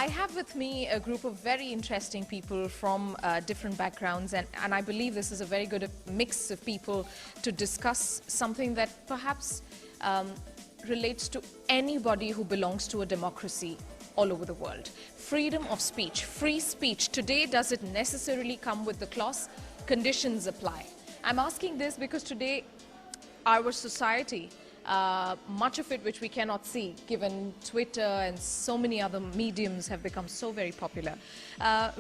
have with me a group of very interesting people from different backgrounds, and I believe this is a very good mix of people to discuss something that perhaps relates to anybody who belongs to a democracy all over the world. Freedom of speech, free speech. Today, does it necessarily come with the clause, conditions apply? I'm asking this because today, our society, much of it which we cannot see, given Twitter and so many other mediums have become so very popular,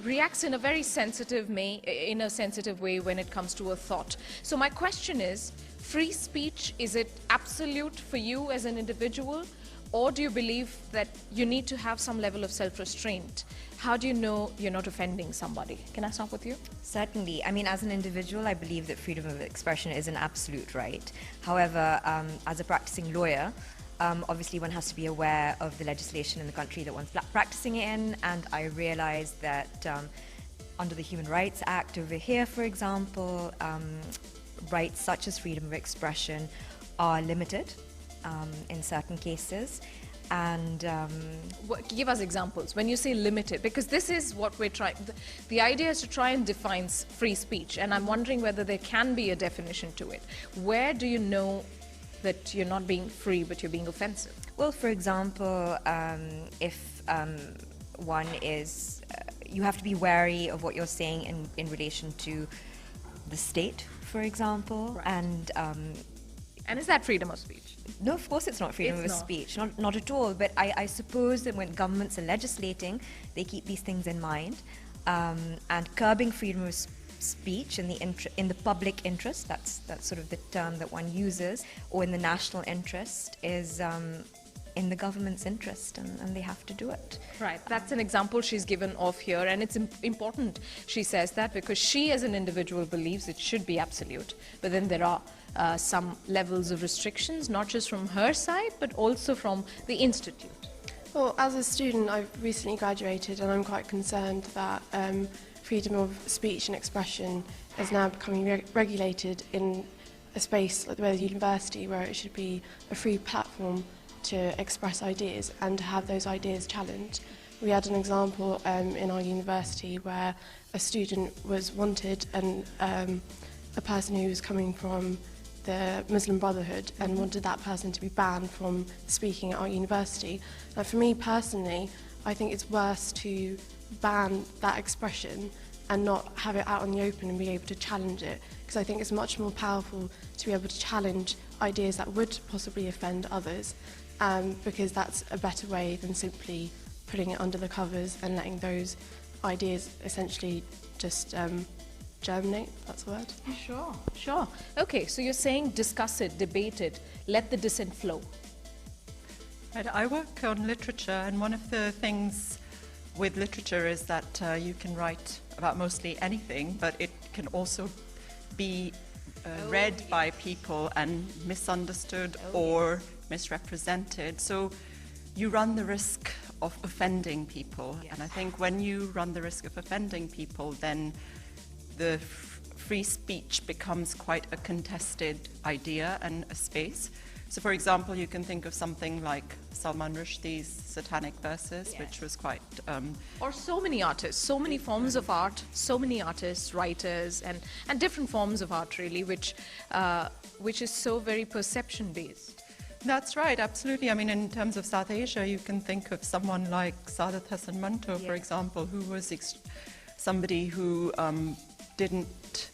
reacts in a very sensitive way when it comes to a thought. So my question is, free speech, is it absolute for you as an individual, or do you believe that you need to have some level of self-restraint? How do you know you're not offending somebody? Can I start with you? Certainly. I mean, as an individual, I believe that freedom of expression is an absolute right. However, as a practicing lawyer, obviously one has to be aware of the legislation in the country that one's practicing in, and I realize that under the Human Rights Act over here, for example, rights such as freedom of expression are limited in certain cases. And give us examples when you say limited, because this is what we're trying. The idea is to try and define free speech, and I'm wondering whether there can be a definition to it. Where do you know that you're not being free but you're being offensive? Well, for example, if one is, you have to be wary of what you're saying in relation to the state, for example, right. And is that freedom of speech? No, of course it's not freedom of speech, not at all. But I suppose that when governments are legislating, they keep these things in mind. And curbing freedom of speech in the public interest, that's sort of the term that one uses, or in the national interest, is in the government's interest, and they have to do it. Right, that's an example she's given of here, and it's important she says that because she as an individual believes it should be absolute, but then there are some levels of restrictions, not just from her side, but also from the institute. Well, as a student, I've recently graduated, and I'm quite concerned that freedom of speech and expression is now becoming regulated in a space like the university, where it should be a free platform to express ideas and to have those ideas challenged. We had an example in our university where a student was wanted, and a person who was coming from the Muslim Brotherhood, and wanted that person to be banned from speaking at our university. Now, for me personally, I think it's worse to ban that expression and not have it out in the open and be able to challenge it, because I think it's much more powerful to be able to challenge ideas that would possibly offend others, because that's a better way than simply putting it under the covers and letting those ideas essentially just germinate, that's the word. Sure. Okay, so you're saying discuss it, debate it, let the dissent flow. Right, I work on literature, and one of the things with literature is that you can write about mostly anything, but it can also be read by people and misunderstood or misrepresented. So you run the risk of offending people. Yes. And I think when you run the risk of offending people, then the free speech becomes quite a contested idea and a space. So, for example, you can think of something like Salman Rushdie's Satanic Verses, yes, which was quite... Or so many artists, so many forms of art, so many artists, writers, and different forms of art, really, which is so very perception-based. That's right, absolutely. I mean, in terms of South Asia, you can think of someone like Saadat Hasan Manto, yes, for example, who was somebody who didn't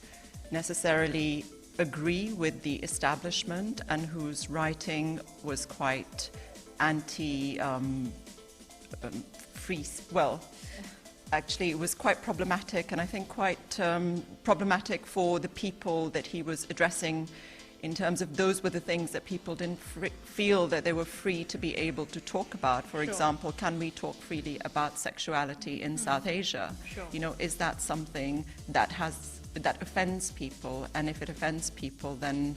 necessarily agree with the establishment and whose writing was quite actually it was quite problematic, and I think quite problematic for the people that he was addressing, in terms of those were the things that people didn't feel that they were free to be able to talk about. For example, can we talk freely about sexuality in South Asia? Sure. You know, is that something that offends people? And if it offends people, then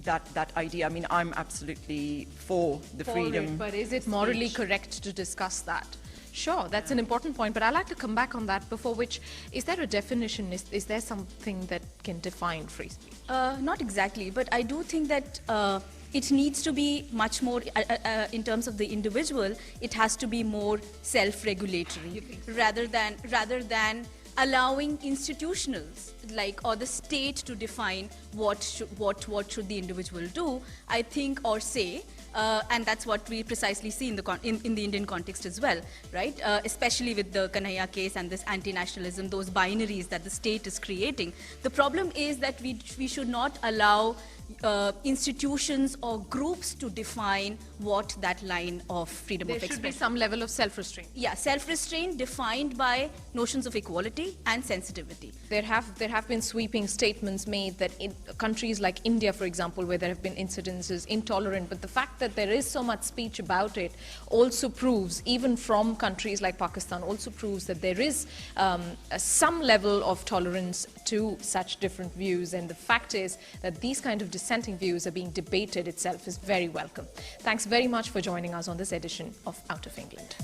that idea, I mean, I'm absolutely for the freedom. But is it morally correct to discuss that? Sure, that's an important point, but I'd like to come back on that, before which, is there a definition, is there something that can define free speech? Not exactly, but I do think that it needs to be much more, in terms of the individual, it has to be more self-regulatory rather than allowing institutionals or the state to define what should the individual do, I think, or say. And that's what we precisely see in the Indian context as well, right? Especially with the Kanhaiya case and this anti-nationalism, those binaries that the state is creating. The problem is that we should not allow institutions or groups to define what that line of freedom of expression. There should be some level of self-restraint. Yeah, self-restraint defined by notions of equality and sensitivity. There have been sweeping statements made that in countries like India, for example, where there have been incidences, intolerant, but the fact that there is so much speech about it also proves, even from countries like Pakistan, also proves that there is some level of tolerance to such different views, and the fact is that these kind of dissenting views are being debated itself is very welcome. Thanks very much for joining us on this edition of Out of England.